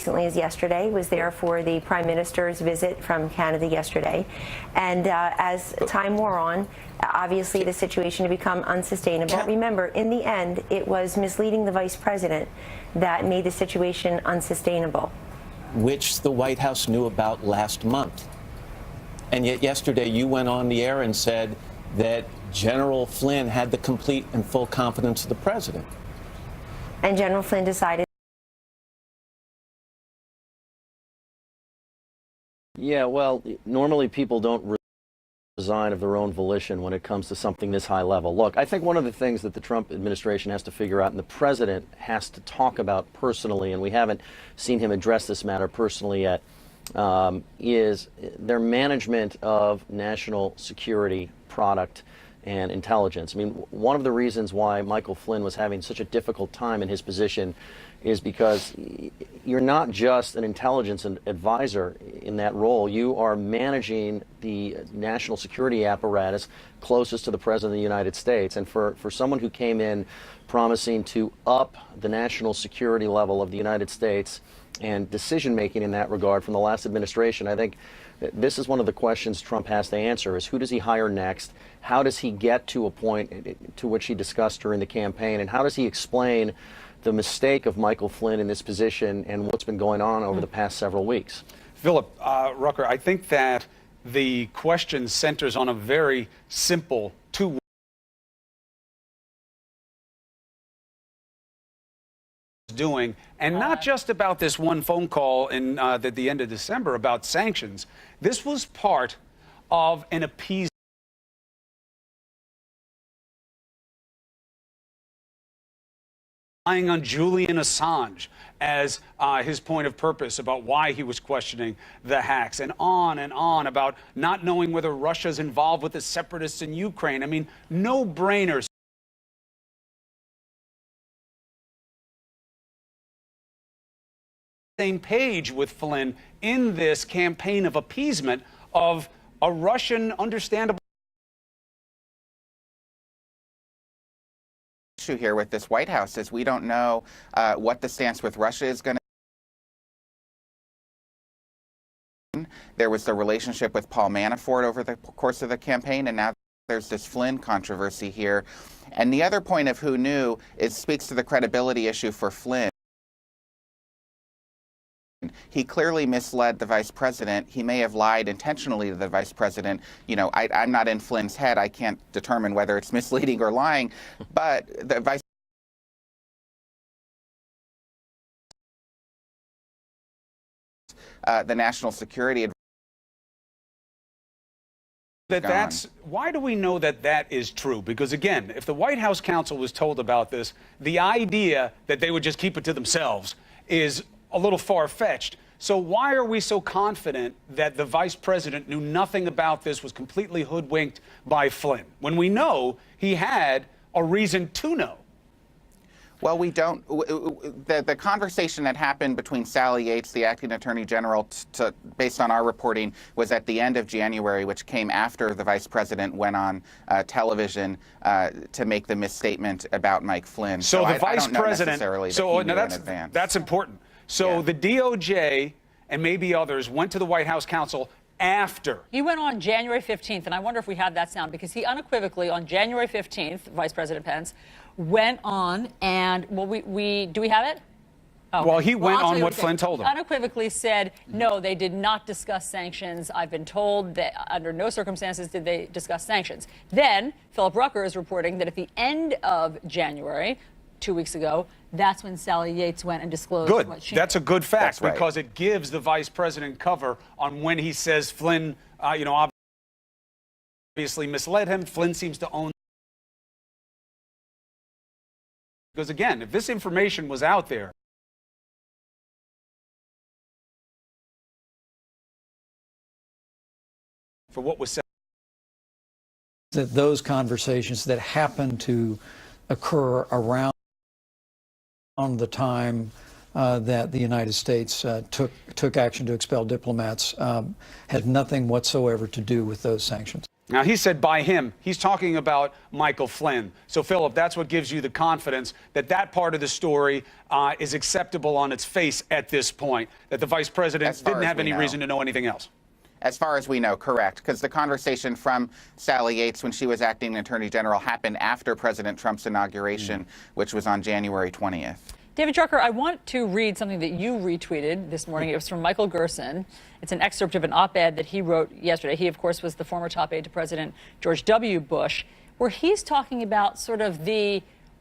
recently as yesterday, was there for the Prime Minister's visit from Canada yesterday. And as time wore on, obviously the situation had become unsustainable. Remember, in the end, it was misleading the Vice President that made the situation unsustainable. Which the White House knew about last month. And yet yesterday you went on the air and said that General Flynn had the complete and full confidence of the president. And General Flynn decided. Yeah, well, normally people don't resign of their own volition when it comes to something this high level. Look, I think one of the things that the Trump administration has to figure out and the president has to talk about personally, and we haven't seen him address this matter personally yet, is their management of national security product and intelligence. I mean, one of the reasons why Michael Flynn was having such a difficult time in his position is because you're not just an intelligence advisor in that role. You are managing the national security apparatus closest to the President of the United States. And for someone who came in promising to up the national security level of the United States and decision-making in that regard from the last administration, I think this is one of the questions Trump has to answer, is who does he hire next? How does he get to a point to which he discussed during the campaign? And how does he explain the mistake of Michael Flynn in this position and what's been going on over the past several weeks? Philip, Rucker, I think that the question centers on a very simple two doing, and not just about this one phone call in at the end of December about sanctions. This was part of an appeasement on Julian Assange as his point of purpose about why he was questioning the hacks, and on about not knowing whether Russia's involved with the separatists in Ukraine. I mean, no-brainers. Same page with Flynn in this campaign of appeasement of a Russian understandable issue here with this White House is we don't know what the stance with Russia is going to. There was the relationship with Paul Manafort over the course of the campaign, and now there's this Flynn controversy here. And the other point of who knew speaks to the credibility issue for Flynn. He clearly misled the vice president. He may have lied intentionally to the vice president. You know, I'm not in Flynn's head. I can't determine whether it's misleading or lying. But the vice the national security that's why do we know that that is true? Because again, if the White House counsel was told about this, the idea that they would just keep it to themselves is a little far-fetched. So why are we so confident that the vice president knew nothing about this, was completely hoodwinked by Flynn, when we know he had a reason to know? Well, we don't. The conversation that happened between Sally Yates, the acting attorney general, based on our reporting, was at the end of January, which came after the vice president went on television to make the misstatement about Mike Flynn. So the vice president. So that's important. So the DOJ and maybe others went to the White House counsel after. He went on January 15th, and I wonder if we have that sound, because he unequivocally, on January 15th, Vice President Pence, went on and, well, do we have it? Oh. Well, he went on what Flynn told him. Unequivocally said, no, they did not discuss sanctions. I've been told that under no circumstances did they discuss sanctions. Then Philip Rucker is reporting that at the end of January, 2 weeks ago, that's when Sally Yates went and disclosed what she knew. That's a good fact, right, because it gives the vice president cover on when he says Flynn, obviously misled him. Flynn seems to own. Because again, if this information was out there, for what was said, that those conversations that happened to occur around the time that the United States took action to expel diplomats had nothing whatsoever to do with those sanctions. Now, he said by him, he's talking about Michael Flynn. So, Philip, that's what gives you the confidence that that part of the story is acceptable on its face at this point, that the vice president didn't have any reason to know anything else. As far as we know, correct, because the conversation from Sally Yates when she was acting attorney general happened after President Trump's inauguration, which was on January 20th. David Drucker, I want to read something that you retweeted this morning. It was from Michael Gerson. It's an excerpt of an op-ed that he wrote yesterday. He, of course, was the former top aide to President George W. Bush, where he's talking about sort of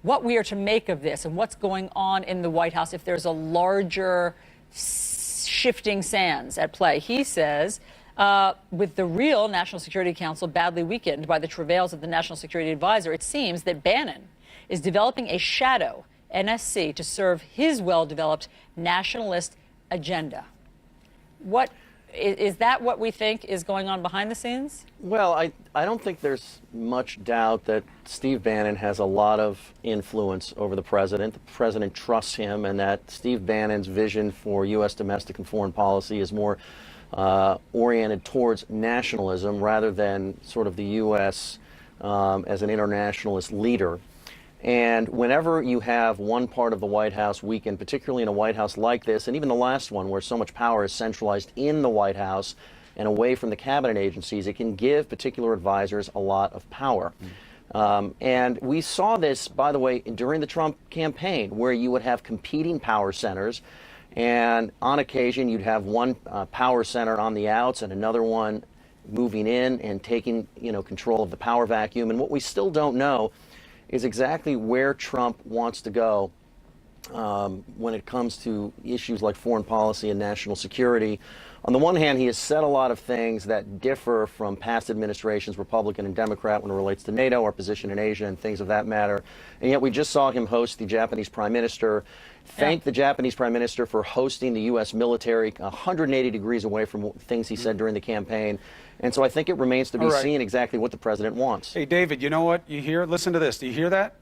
what we are to make of this and what's going on in the White House if there's a larger shifting sands at play. He says, with the real National Security Council badly weakened by the travails of the National Security Advisor, it seems that Bannon is developing a shadow NSC to serve his well-developed nationalist agenda. What is that what we think is going on behind the scenes? Well, I don't think there's much doubt that Steve Bannon has a lot of influence over the president. The president trusts him, and that Steve Bannon's vision for U.S. domestic and foreign policy is more oriented towards nationalism rather than sort of the U.S. As an internationalist leader. And whenever you have one part of the White House weakened, particularly in a White House like this, and even the last one where so much power is centralized in the White House and away from the cabinet agencies, it can give particular advisors a lot of power. And we saw this, by the way, during the Trump campaign, where you would have competing power centers. And on occasion, you'd have one power center on the outs and another one moving in and taking, control of the power vacuum. And what we still don't know is exactly where Trump wants to go when it comes to issues like foreign policy and national security. On the one hand, he has said a lot of things that differ from past administrations, Republican and Democrat, when it relates to NATO, our position in Asia, and things of that matter. And yet we just saw him host the Japanese Prime Minister, thank the Japanese Prime Minister for hosting the U.S. military 180 degrees away from things he said during the campaign. And so I think it remains to be seen exactly what the president wants. Hey, David, you know what you hear? Listen to this. Do you hear that?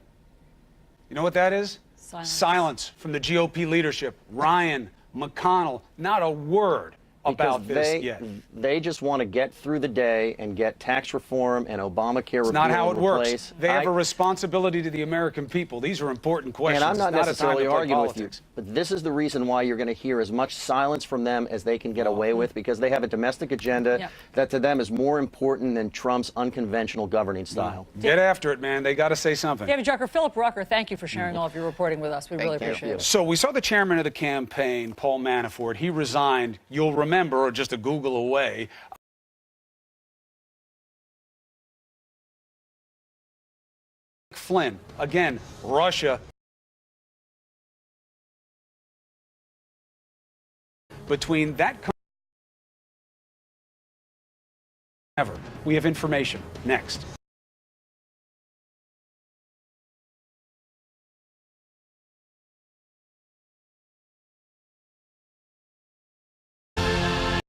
You know what that is? Silence from the GOP leadership. Ryan, McConnell, not a word about this yet. They just want to get through the day and get tax reform and Obamacare repeal. It's not how it works. Place. They have a responsibility to the American people. These are important questions. And I'm not necessarily arguing with you, politics. but this is the reason why you're going to hear as much silence from them as they can get away with, because they have a domestic agenda that to them is more important than Trump's unconventional governing style. Get after it, man. They got to say something. David Drucker, Philip Rucker, thank you for sharing all of your reporting with us. We really appreciate it. So we saw the chairman of the campaign, Paul Manafort. He resigned. You'll remember, or just a Google away. Flynn, again, Russia. Between that ever. We have information next.